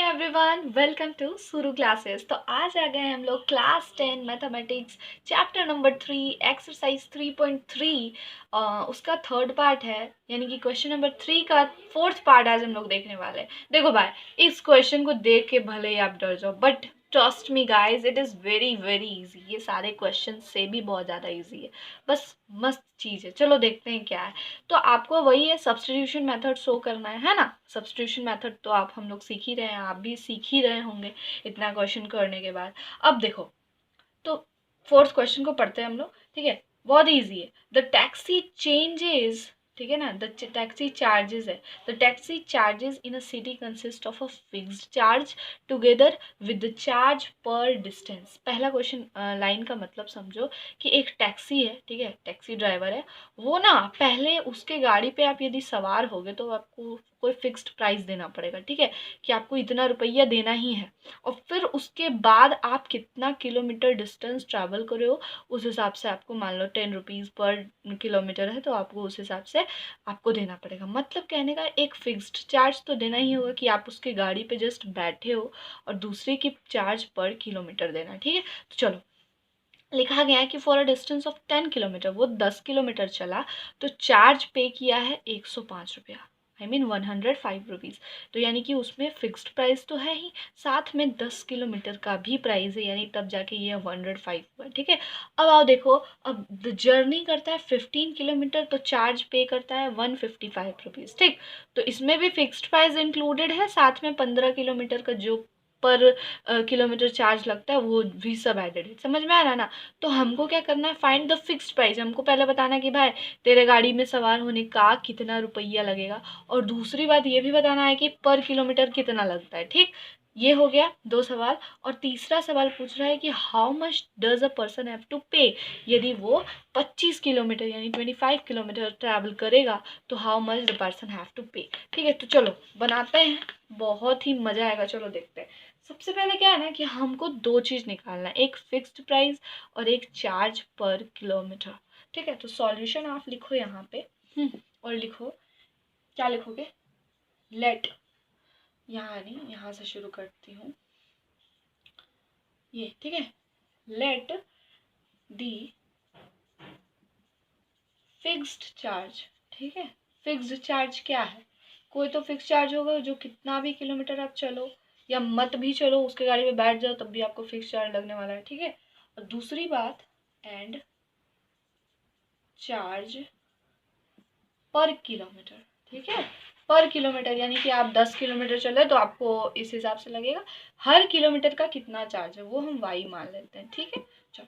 Everyone, welcome to सुरु classes. तो आज आ गए हम लोग class 10 mathematics chapter number 3 exercise 3.3। उसका थर्ड पार्ट है, यानी कि क्वेश्चन नंबर 3 का फोर्थ पार्ट आज हम लोग देखने वाले हैं। देखो भाई, इस क्वेश्चन को देख के भले ही आप डर जाओ, but trust me guys, it is very very easy. ये सारे क्वेश्चन से भी बहुत ज़्यादा इजी है, बस मस्त चीज़ है। चलो देखते हैं क्या है। तो आपको वही है, सब्स्टिट्यूशन मेथड शो करना है ना। सब्स्टिट्यूशन मेथड तो आप हम लोग सीख ही रहे हैं, आप भी सीख ही रहे होंगे इतना क्वेश्चन करने के बाद। अब देखो, तो फोर्थ क्वेश्चन को पढ़ते हैं हम लोग, ठीक है। बहुत इजी है। द टैक्सी चेंजेस, ठीक है ना, द टैक्सी चार्जेस है। The taxi charges in a city consist of a fixed charge together with the charge पर डिस्टेंस। पहला क्वेश्चन लाइन का मतलब समझो कि एक टैक्सी है, ठीक है, टैक्सी ड्राइवर है वो ना, पहले उसके गाड़ी पे आप यदि सवार होगे तो आपको कोई फिक्स्ड प्राइस देना पड़ेगा, ठीक है, कि आपको इतना रुपया देना ही है। और फिर उसके बाद आप कितना किलोमीटर डिस्टेंस ट्रैवल कर रहे हो, उस हिसाब से आपको, मान लो 10 रुपीज़ पर किलोमीटर है तो आपको उस हिसाब से आपको देना पड़ेगा। मतलब कहने का एक फिक्स्ड चार्ज तो देना ही होगा कि आप उसके गाड़ी पे जस्ट बैठे हो, और दूसरे की चार्ज पर किलोमीटर देना, ठीक है। तो चलो, लिखा गया है कि for a distance of 10 kilometre, वो 10 किलोमीटर चला तो चार्ज पे किया है 105 रुपया, आई मीन 105 रुपीज़। तो यानी कि उसमें फिक्स्ड प्राइस तो है ही, साथ में 10 किलोमीटर का भी प्राइस है, यानी तब जाके ये 105 हुआ, ठीक है। अब आओ देखो, अब जर्नी करता है 15 किलोमीटर तो चार्ज पे करता है 155 रुपीज़, ठीक। तो इसमें भी फिक्स्ड प्राइस इंक्लूडेड है, साथ में 15 किलोमीटर का जो पर किलोमीटर चार्ज लगता है वो भी सब एडेड है। समझ में आ रहा है ना। तो हमको क्या करना है, फाइंड द फिक्स्ड प्राइस। हमको पहले बताना है कि भाई तेरे गाड़ी में सवार होने का कितना रुपया लगेगा, और दूसरी बात ये भी बताना है कि पर किलोमीटर कितना लगता है, ठीक। ये हो गया 2 सवाल। और तीसरा सवाल पूछ रहा है कि how much does a person have to pay, यदि वो 25 किलोमीटर यानी 25 किलोमीटर ट्रैवल करेगा तो how much the person have to pay, ठीक है। तो चलो बनाते हैं, बहुत ही मजा आएगा। चलो देखते हैं। सबसे पहले क्या है ना कि हमको दो चीज़ निकालना है, एक फिक्स्ड प्राइस और एक चार्ज पर किलोमीटर, ठीक है। तो सॉल्यूशन आप लिखो यहाँ पे, और लिखो, क्या लिखोगे, लेट, यहाँ नहीं, यहाँ से शुरू करती हूँ, ये, ठीक है। लेट दी फिक्स्ड चार्ज, ठीक है। फिक्स्ड चार्ज क्या है, कोई तो फिक्स चार्ज होगा जो कितना भी किलोमीटर आप चलो या मत भी चलो, उसके गाड़ी में बैठ जाओ तब भी आपको फिक्स चार्ज लगने वाला है, ठीक है। और दूसरी बात, एंड चार्ज पर किलोमीटर, ठीक है। पर किलोमीटर यानी कि आप 10 किलोमीटर चले तो आपको इस हिसाब से लगेगा, हर किलोमीटर का कितना चार्ज है वो हम वाई मान लेते हैं, ठीक है। चलो,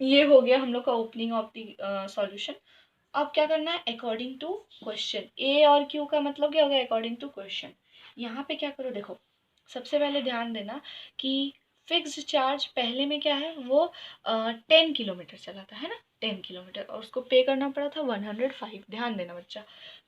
ये हो गया हम लोग का ओपनिंग ऑफ द सॉल्यूशन। अब क्या करना है, अकॉर्डिंग टू क्वेश्चन, ए और क्यू का मतलब क्या होगा, अकॉर्डिंग टू क्वेश्चन। यहाँ पे क्या करो, देखो सबसे पहले ध्यान देना कि फिक्स्ड चार्ज पहले में क्या है, वो 10 किलोमीटर चला था, है ना, 10 किलोमीटर, और उसको पे करना पड़ा था 105। ध्यान देना बच्चा।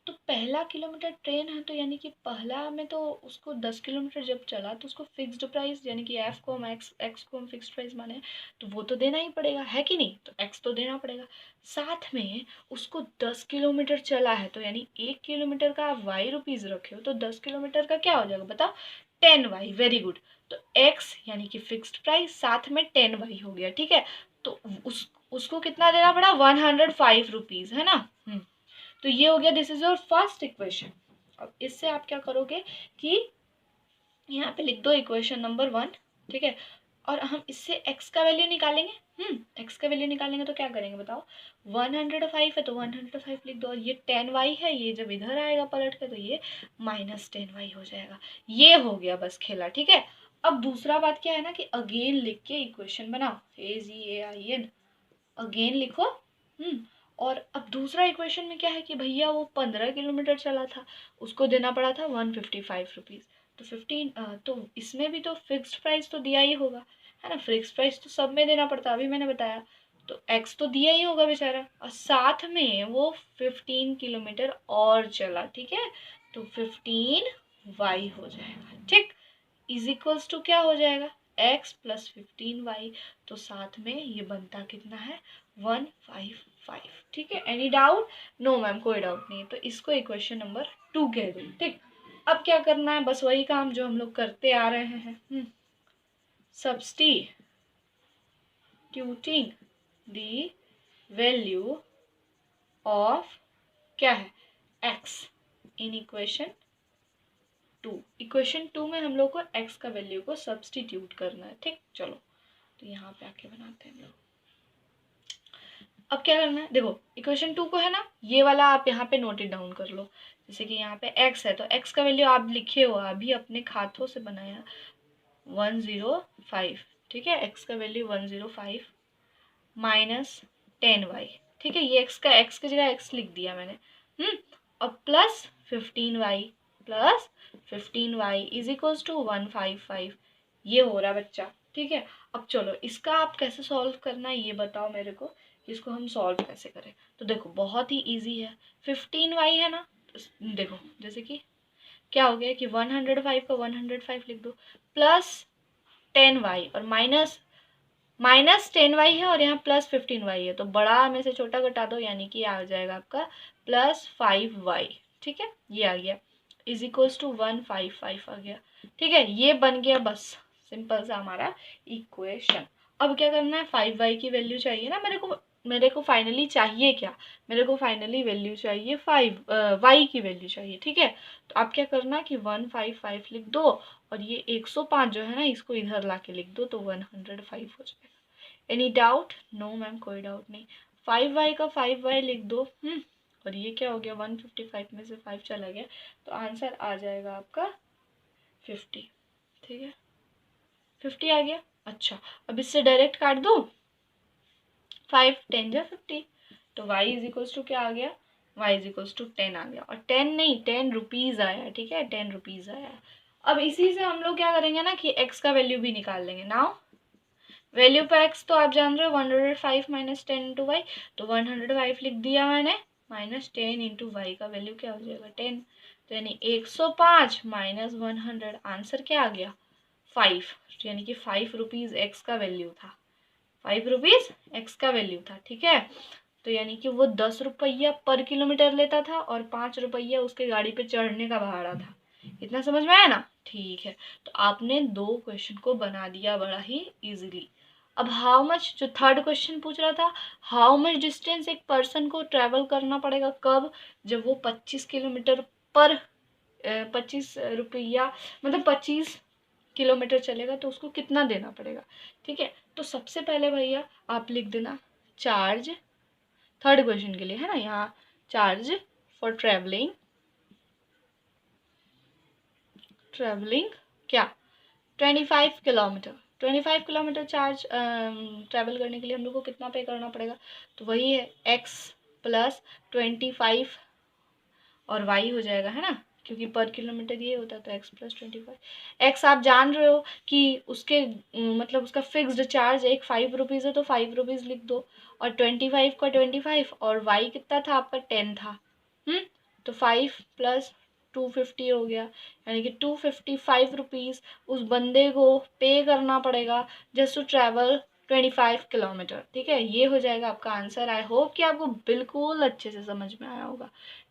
तो पहला किलोमीटर ट्रेन है, तो यानी कि पहला में तो उसको 10 किलोमीटर जब चला तो उसको फिक्स्ड प्राइस, यानी कि एफ को हम एक्स को हम फिक्स्ड प्राइस माने, तो वो तो देना ही पड़ेगा, है कि नहीं। तो एक्स तो देना पड़ेगा। साथ में उसको 10 किलोमीटर चला है, तो यानी 1 किलोमीटर का आप वाई रुपीज़ रखे हो, तो 10 किलोमीटर का क्या हो जाएगा बताओ, 10 वाई। Very good. तो एक्स यानी कि फिक्स्ड प्राइस, साथ में 10 वाई हो गया, ठीक है। तो उसको कितना देना पड़ा, 105 रुपीज़, है ना। तो ये हो गया, this is your first equation. अब इससे आप क्या करोगे कि यहाँ पे लिख दो इक्वेशन नंबर 1, ठीक है। और हम इससे x का वैल्यू निकालेंगे। x का वैल्यू निकालेंगे तो क्या करेंगे बताओ, 105 है तो 105 लिख दो, और ये 10y है, ये जब इधर आएगा पलट के तो ये -10y हो जाएगा। ये हो गया बस खेला, ठीक है। अब दूसरा बात क्या है ना कि अगेन लिख के इक्वेशन बनाओ, AGAIN, अगेन लिखो। और अब दूसरा इक्वेशन में क्या है कि भैया वो 15 किलोमीटर चला था, उसको देना पड़ा था 155 रुपीज़। तो 15, तो इसमें भी तो फिक्स्ड प्राइस तो दिया ही होगा, है ना। फिक्स्ड प्राइस तो सब में देना पड़ता, अभी मैंने बताया। तो एक्स तो दिया ही होगा बेचारा, और साथ में वो 15 किलोमीटर और चला, ठीक है। तो 15y हो जाएगा, ठीक। इज इक्वल्स टू क्या हो जाएगा, x प्लस 15y। तो साथ में ये बनता कितना है, 155, ठीक है। एनी डाउट, नो मैम कोई डाउट नहीं है, तो इसको इक्वेशन नंबर 2 कह दो, ठीक। अब क्या करना है, बस वही काम जो हम लोग करते आ रहे हैं, सब्स्टिट्यूटिंग द वैल्यू ऑफ क्या है x इन इक्वेशन टू में हम लोग को x का वैल्यू को सब्स्टिट्यूट करना है। ठीक, चलो तो यहाँ पे आके बनाते हैं हम लोग। अब क्या करना है, देखो इक्वेशन टू को है ना, ये वाला आप यहाँ पे नोट इट डाउन कर लो। जैसे कि यहाँ पे x है तो x का वैल्यू आप लिखे हो, अभी अपने हाथों से बनाया 105। ठीक है, x का वैल्यू 105 माइनस 10y। ठीक है, ये x की जगह x लिख दिया मैंने। और plus 15y plus 15y is equals to 155। ये हो रहा बच्चा। ठीक है, अब चलो इसका आप कैसे सॉल्व करना है ये बताओ मेरे को, इसको हम सॉल्व कैसे करें। तो देखो बहुत ही इजी है, 15y है ना, तो देखो जैसे कि क्या हो गया कि 105 का 105 लिख दो, प्लस 10y और माइनस 10y है और यहाँ प्लस 15y है, तो बड़ा में से छोटा घटा दो, यानी कि आ जाएगा आपका प्लस 5y। ठीक है, ये आ गया इज इक्वल्स टू 155 आ गया। ठीक है, ये बन गया बस सिंपल सा हमारा इक्वेशन। अब क्या करना है, 5y की वैल्यू चाहिए ना मेरे को फाइनली चाहिए क्या, मेरे को फाइनली वैल्यू चाहिए 5y की वैल्यू चाहिए। ठीक है, तो आप क्या करना कि 155 लिख दो और ये 105 जो है ना इसको इधर ला के लिख दो, तो 105 हो जाएगा। Any doubt? नो मैम, कोई डाउट नहीं। 5y का 5y लिख दो। और ये क्या हो गया, 155 में से 5 चला गया, तो आंसर आ जाएगा आपका 50। ठीक है, 50 आ गया। अच्छा, अब इससे डायरेक्ट काट दो, 5 10 जा 50, तो y इज इक्वल्स टू क्या आ गया, y इज इक्वल्स टू 10 आ गया। और 10 नहीं 10 रुपीज़ आया। ठीक है, 10 रुपीज़ आया। अब इसी से हम लोग क्या करेंगे ना कि x का वैल्यू भी निकाल लेंगे। नाउ वैल्यू पे x तो आप जान रहे हो 105 माइनस 10 इंटू वाई, तो 105 लिख दिया मैंने, माइनस 10 इंटू वाई का वैल्यू क्या हो जाएगा 10, तो यानी 105 माइनस 100, आंसर क्या आ गया 5, यानी कि 5 रुपीज़ एक्स का वैल्यू था, 5 रुपीज़ एक्स का वैल्यू था। ठीक है, तो यानी कि वो 10 रुपया पर किलोमीटर लेता था और 5 रुपया उसके गाड़ी पे चढ़ने का भाड़ा था। इतना समझ में आया ना। ठीक है, तो आपने दो क्वेश्चन को बना दिया बड़ा ही इजीली। अब हाउ मच, जो थर्ड क्वेश्चन पूछ रहा था, हाउ मच डिस्टेंस एक पर्सन को ट्रेवल करना पड़ेगा, कब, जब वो 25 किलोमीटर पर 25 रुपया मतलब 25 किलोमीटर चलेगा तो उसको कितना देना पड़ेगा। ठीक है, तो सबसे पहले भैया आप लिख देना चार्ज, थर्ड क्वेश्चन के लिए है ना, यहाँ चार्ज फॉर ट्रेवलिंग क्या 25 किलोमीटर, 25 किलोमीटर चार्ज ट्रैवल करने के लिए हम लोग को कितना पे करना पड़ेगा, तो वही है x प्लस 25 और y हो जाएगा है ना, क्योंकि पर किलोमीटर ये होता है, तो x प्लस 25। x आप जान रहे हो कि उसके मतलब उसका फिक्स्ड चार्ज एक 5 रुपीज़ है, तो 5 रुपीज़ लिख दो, और 25 का 25 और y कितना था आपका 10 था, तो 5 प्लस 250 हो गया, यानी कि 255 रुपीज़ उस बंदे को पे करना पड़ेगा जस्ट टू ट्रैवल 25 किलोमीटर। ठीक है, ये हो जाएगा आपका आंसर। आई होप कि आपको बिल्कुल अच्छे से समझ में आया होगा।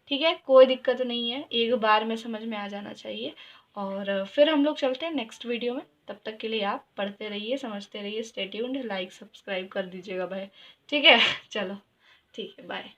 ठीक है, कोई दिक्कत नहीं है, एक बार में समझ में आ जाना चाहिए। और फिर हम लोग चलते हैं नेक्स्ट वीडियो में, तब तक के लिए आप पढ़ते रहिए, समझते रहिए, स्टे ट्यून्ड, लाइक सब्सक्राइब कर दीजिएगा भाई। ठीक है चलो, ठीक है, बाय।